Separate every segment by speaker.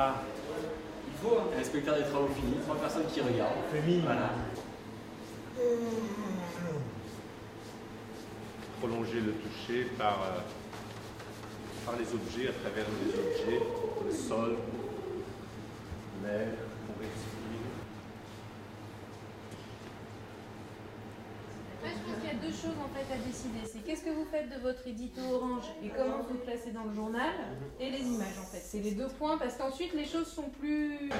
Speaker 1: Ah. Il faut un inspecteur des travaux finis, 3 personnes qui regardent.
Speaker 2: Féminin.
Speaker 1: Voilà.
Speaker 3: Prolonger le toucher par les objets, à travers les objets, le sol, l'air, pour respirer.
Speaker 4: Je pense qu'il y a 2 choses en fait à décider. C'est qu'est-ce que vous faites de votre édito orange et comment vous le placez dans le journal, et les images en fait. C'est les 2 points parce qu'ensuite les choses sont plus... Est-ce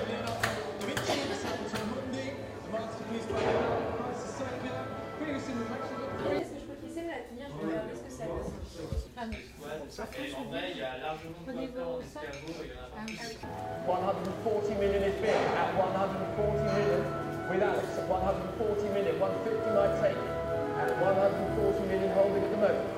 Speaker 4: que je peux essayer de la tenir? Je vais regarder ce que ça donne. Ah non.
Speaker 1: En vrai, il y a largement de quoi faire en escargot et en appartement.
Speaker 5: 140 million is big. At 140 million, with Alex at 140 million, 150 might take it. At 140 million holding at the moment.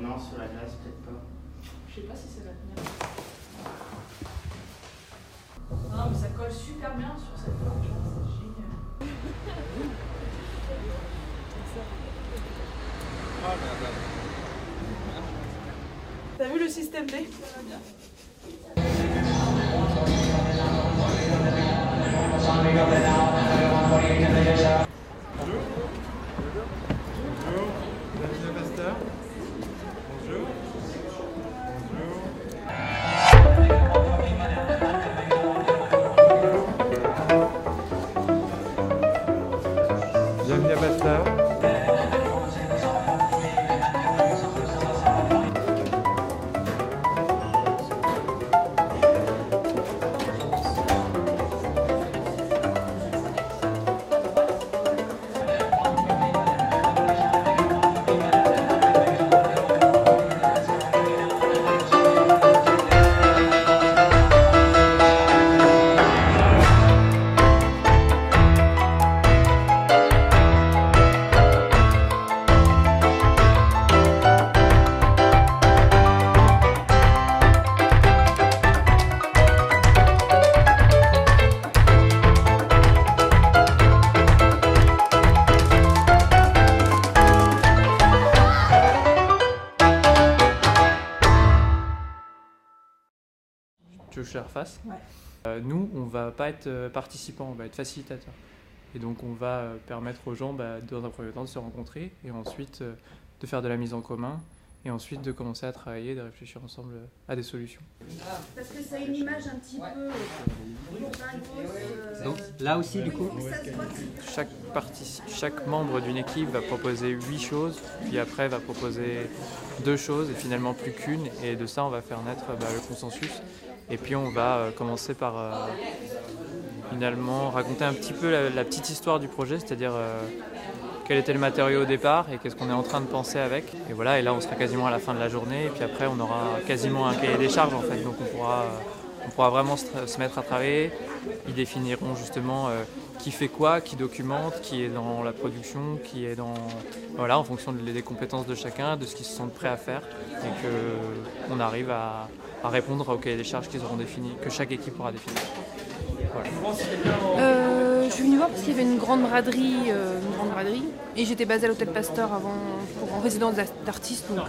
Speaker 1: Non, sur la glace, peut-être pas.
Speaker 6: Je sais pas si ça va tenir. Non, mais ça colle super bien sur cette porte, c'est génial. T'as vu le système D? Ça va bien.
Speaker 2: Bienvenue à Basta.
Speaker 7: Tu veux que je la refasse?
Speaker 6: Ouais.
Speaker 7: Nous, on va pas être participants, on va être facilitateurs. Et donc, on va permettre aux gens, dans un premier temps, de se rencontrer et ensuite de faire de la mise en commun et ensuite de commencer à travailler, de réfléchir ensemble à des solutions.
Speaker 8: Parce que ça a une image un petit peu
Speaker 1: Donc là aussi, du coup,
Speaker 7: Chaque membre d'une équipe va proposer 8 choses, puis après va proposer 2 choses et finalement plus qu'une. Et de ça, on va faire naître le consensus. Et puis on va commencer par finalement raconter un petit peu la petite histoire du projet, c'est-à-dire quel était le matériau au départ et qu'est-ce qu'on est en train de penser avec. Et voilà, et là on sera quasiment à la fin de la journée et puis après on aura quasiment un cahier des charges en fait. Donc on pourra vraiment se mettre à travailler. Ils définiront justement qui fait quoi, qui documente, qui est dans la production, qui est dans... Voilà, en fonction des compétences de chacun, de ce qu'ils se sentent prêts à faire et qu'on arrive à répondre au cahier des charges qu'ils auront défini, que chaque équipe aura défini. Voilà.
Speaker 9: Je suis venue voir parce qu'il y avait une grande braderie, et j'étais basée à l'hôtel Pasteur avant en résidence d'artiste, donc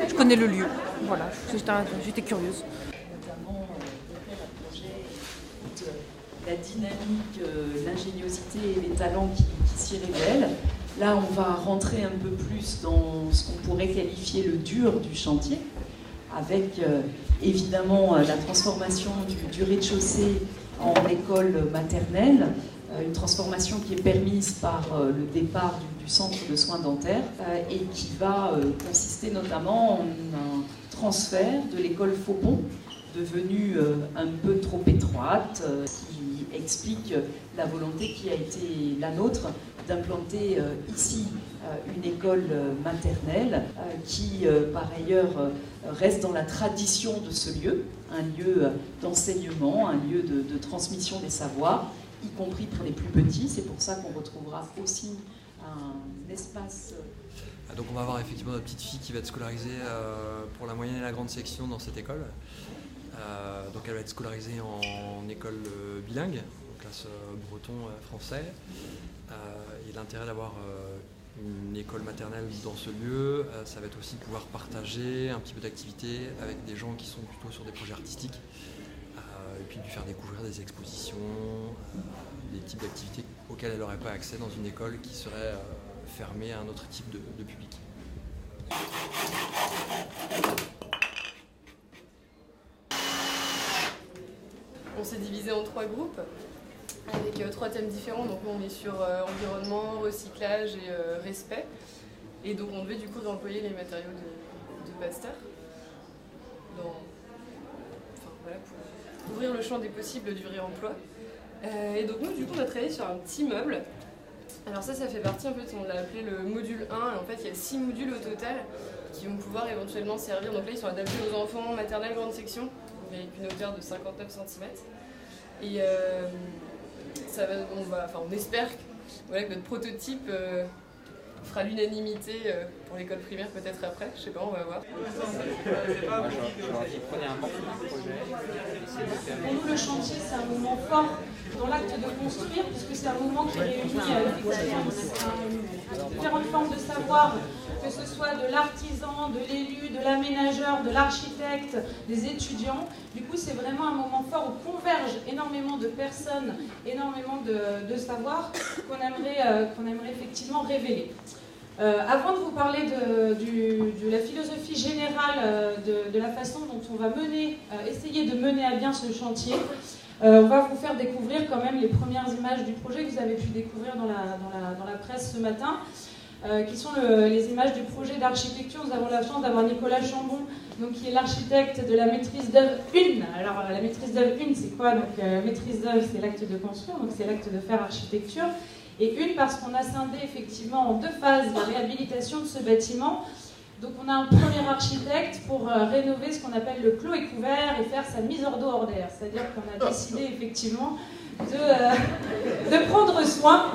Speaker 9: je connais le lieu. Voilà, j'étais curieuse.
Speaker 6: Notamment la dynamique, l'ingéniosité et les talents qui s'y révèlent. Là, on va rentrer un peu plus dans ce qu'on pourrait qualifier le dur du chantier, avec évidemment la transformation du rez-de-chaussée en école maternelle, une transformation qui est permise par le départ du centre de soins dentaires et qui va consister notamment en un transfert de l'école Faupon devenue un peu trop étroite, qui explique la volonté qui a été la nôtre d'implanter ici une école maternelle qui, par ailleurs, reste dans la tradition de ce lieu, un lieu d'enseignement, un lieu de transmission des savoirs, y compris pour les plus petits. C'est pour ça qu'on retrouvera aussi un espace...
Speaker 2: Donc on va avoir effectivement notre petite fille qui va être scolarisée pour la moyenne et la grande section dans cette école. Donc elle va être scolarisée en école bilingue, en classe breton-français. Et l'intérêt d'avoir une école maternelle dans ce lieu, ça va être aussi pouvoir partager un petit peu d'activités avec des gens qui sont plutôt sur des projets artistiques. Et puis lui faire découvrir des expositions, des types d'activités auxquelles elle n'aurait pas accès dans une école qui serait fermée à un autre type de public.
Speaker 10: On s'est divisé en 3 groupes avec 3 thèmes différents. Donc on est sur environnement, recyclage et respect. Et donc on devait du coup employer les matériaux de Pasteur pour ouvrir le champ des possibles du réemploi. Et donc nous du coup on a travaillé sur un petit meuble. Alors ça fait partie un peu, on l'a appelé le module 1, et en fait il y a 6 modules au total qui vont pouvoir éventuellement servir. Donc là ils sont adaptés aux enfants maternelle grande section, avec une hauteur de 59 cm. Et on espère que notre prototype fera l'unanimité pour l'école primaire peut-être après, je sais pas, on va voir.
Speaker 11: Pour nous, le chantier, c'est un moment fort dans l'acte de construire, puisque c'est un moment qui réunit différentes formes de savoir, que ce soit de l'artisan, de l'élu, de l'aménageur, de l'architecte, des étudiants. Du coup, c'est vraiment un moment fort où convergent énormément de personnes, énormément de savoirs qu'on aimerait effectivement révéler. Avant de vous parler de la philosophie générale de la façon dont on va essayer de mener à bien ce chantier, on va vous faire découvrir quand même les premières images du projet que vous avez pu découvrir dans la presse ce matin, qui sont les images du projet d'architecture. Nous avons la chance d'avoir Nicolas Chambon, qui est l'architecte de la maîtrise d'œuvre 1. Alors la maîtrise d'œuvre 1, c'est quoi? La maîtrise d'œuvre, c'est l'acte de construire, donc c'est l'acte de faire architecture. Et une parce qu'on a scindé effectivement en 2 phases la réhabilitation de ce bâtiment. Donc on a un premier architecte pour rénover ce qu'on appelle le clos et couvert et faire sa mise hors d'eau hors d'air. C'est-à-dire qu'on a décidé effectivement de prendre soin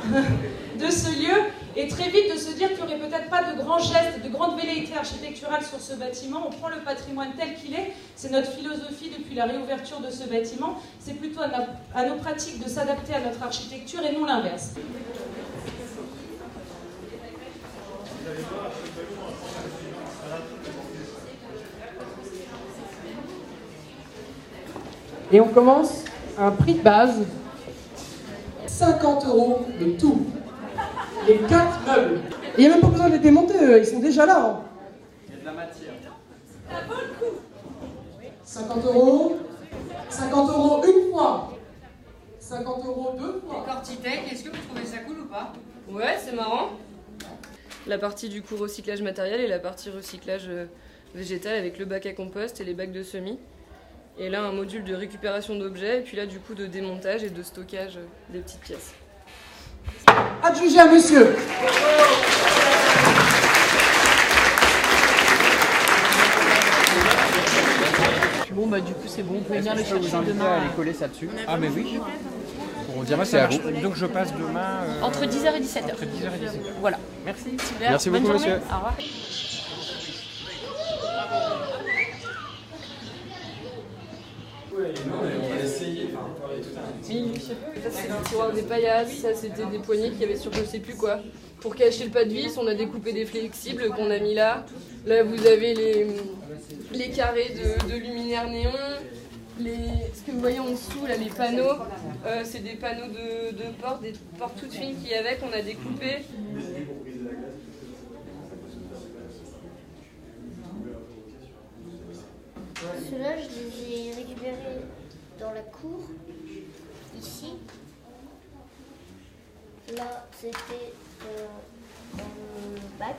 Speaker 11: de ce lieu et très vite de se dire qu'il n'y aurait peut-être pas de grands gestes, de grandes velléités architecturales sur ce bâtiment. On prend le patrimoine tel qu'il est, c'est notre philosophie depuis la réouverture de ce bâtiment. C'est plutôt à nos pratiques de s'adapter à notre architecture et non l'inverse.
Speaker 12: Et on commence à un prix de base, 50 € le tout. Les 4 meubles. Et il n'y a même pas besoin de les démonter, ils sont déjà là. Hein.
Speaker 1: Il y a de la matière.
Speaker 11: Ça vaut le coup.
Speaker 12: 50 €, 50 € une fois, 50 € 2 fois.
Speaker 13: Architecte, est-ce que vous trouvez ça cool ou pas?
Speaker 10: Ouais, c'est marrant. La partie du coup recyclage matériel et la partie recyclage végétal avec le bac à compost et les bacs de semis. Et là, un module de récupération d'objets, et puis là, du coup, de démontage et de stockage des petites pièces.
Speaker 12: Adjugé à monsieur.
Speaker 14: Bon, bah du coup, c'est bon, vous pouvez venir le chercher demain.
Speaker 15: À aller coller ça dessus. Ah, mais oui. Pour dire, c'est à vous. Donc je passe demain.
Speaker 14: Entre 10h et 17h.
Speaker 15: Entre 10h et 17h.
Speaker 14: Voilà.
Speaker 15: Merci.
Speaker 14: Super.
Speaker 15: Merci
Speaker 14: Bonne
Speaker 15: beaucoup,
Speaker 14: journée.
Speaker 15: monsieur.
Speaker 14: Au revoir.
Speaker 1: On va essayer.
Speaker 10: Ça, c'est le tiroir des paillasses, ça, c'était des poignées qu'il y avait sur je sais plus quoi. Pour cacher le pas de vis, on a découpé des flexibles qu'on a mis là. Là, vous avez les carrés de luminaires néons. Ce que vous voyez en dessous, là, les panneaux, c'est des panneaux de porte, des portes toutes fines qu'il y avait qu'on a découpées.
Speaker 16: Ceux-là, je les ai récupérés dans la cour, ici. Là, c'était dans le bac.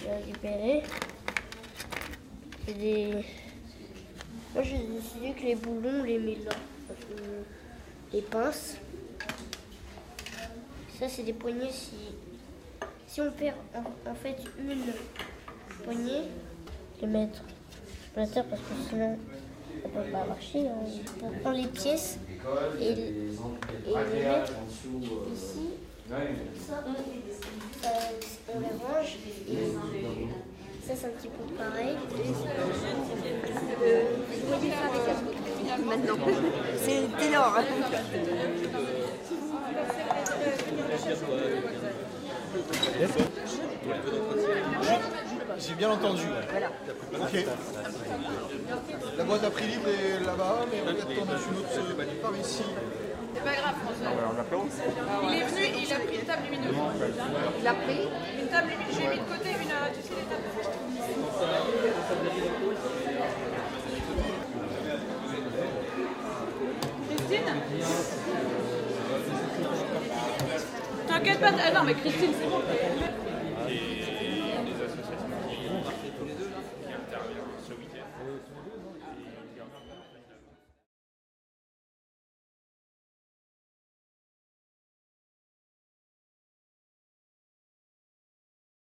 Speaker 16: J'ai récupéré. Moi j'ai décidé que les boulons, on les met là. Les pinces. Ça c'est des poignées si on perd en fait une poignée, les mettre à terre parce que sinon ça peut pas marcher. On prend les pièces et les mettre ici. Ça, on les range et ça c'est un petit peu pareil. Vous voyez faire les applications maintenant. C'est énorme.
Speaker 17: J'ai bien entendu. Voilà. Ok. La boîte à prix libre est là-bas, mais regarde, on a une autre par ici.
Speaker 13: C'est pas grave, François. Il est venu et il a pris une table lumineuse. Il a pris une table lumineuse. J'ai mis de côté une, tu sais, les tables. Christine? T'inquiète pas, ah non mais Christine c'est bon.